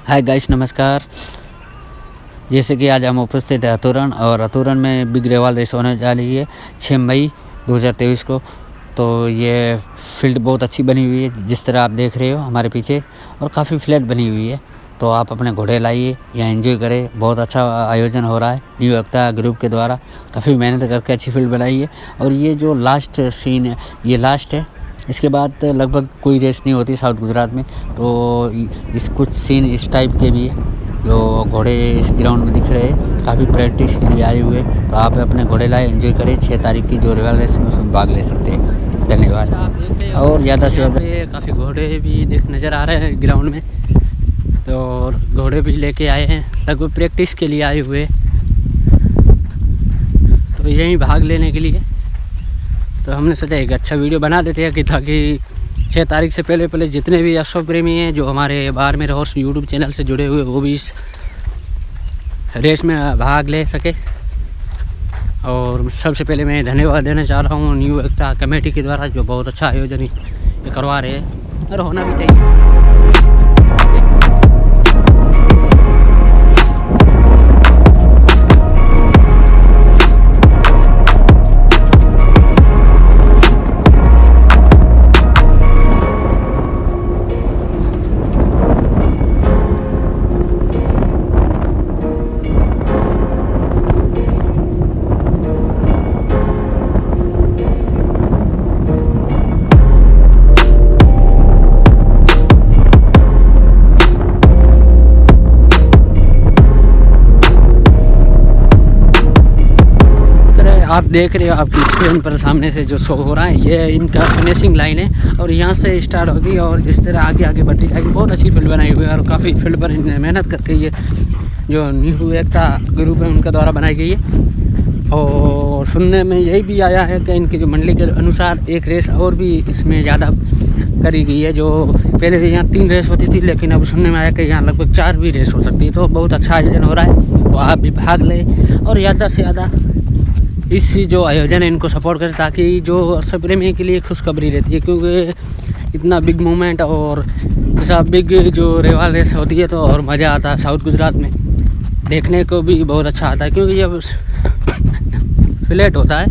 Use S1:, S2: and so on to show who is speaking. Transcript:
S1: Hi guys, नमस्कार। जैसे कि आज हम उपस्थित है अतुरण, और अतुरण में बिग रेवाल रेस होने जा रही है 6 मई 2023 को। तो ये फील्ड बहुत अच्छी बनी हुई है, जिस तरह आप देख रहे हो हमारे पीछे, और काफ़ी फ्लैट बनी हुई है। तो आप अपने घोड़े लाइए, यहाँ एंजॉय करें। बहुत अच्छा आयोजन हो रहा है न्यू एकता ग्रुप के द्वारा। काफ़ी मेहनत करके अच्छी फील्ड बनाई है। और ये जो लास्ट सीन है, ये लास्ट है। इसके बाद लगभग कोई रेस नहीं होती साउथ गुजरात में। तो इस कुछ सीन इस टाइप के भी है जो घोड़े इस ग्राउंड में दिख रहे हैं, काफ़ी प्रैक्टिस के लिए आए हुए। तो आप अपने घोड़े लाए, एंजॉय करें। 6 तारीख की जो रेवाल रेस में उसमें भाग ले सकते हैं। धन्यवाद। और ज़्यादा से ज़्यादा
S2: काफ़ी घोड़े भी नज़र आ रहे हैं ग्राउंड में। तो और घोड़े भी लेके आए हैं, लगभग प्रैक्टिस के लिए आए हुए, तो यहीं भाग लेने के लिए। तो हमने सोचा एक अच्छा वीडियो बना देते हैं कि ताकि 6 तारीख से पहले जितने भी अश्व प्रेमी हैं जो हमारे बारमेर हॉर्स यूट्यूब चैनल से जुड़े हुए, वो भी इस रेस में भाग ले सके। और सबसे पहले मैं धन्यवाद देना चाह रहा हूँ न्यू एकता कमेटी के द्वारा, जो बहुत अच्छा आयोजन ये करवा रहे हैं, और होना भी चाहिए। आप देख रहे हो आपकी स्क्रीन पर सामने से जो शो हो रहा है, ये इनका फिनिशिंग लाइन है। और यहाँ से स्टार्ट होगी और जिस तरह आगे बढ़ती जाएगी। बहुत अच्छी फील्ड बनाई हुई है, और काफ़ी फील्ड पर इन्हें मेहनत करके ये जो न्यू एकता ग्रुप है उनके द्वारा बनाई गई है। और सुनने में यही भी आया है कि इनकी जो मंडली के अनुसार एक रेस और भी इसमें ज़्यादा करी गई है। जो पहले यहाँ 3 रेस होती थी, लेकिन अब सुनने में आया कि यहाँ लगभग 4 भी रेस हो सकती है। तो बहुत अच्छा आयोजन हो रहा है, तो आप भी भाग लें और ज़्यादा से ज़्यादा इस जो आयोजन है इनको सपोर्ट करें, ताकि जो अश्व प्रेमी के लिए खुशखबरी रहती है। क्योंकि इतना बिग मूवमेंट और ऐसा बिग जो रेवाल रेस होती है, तो और मज़ा आता है। साउथ गुजरात में देखने को भी बहुत अच्छा आता है, क्योंकि जब फ्लैट होता है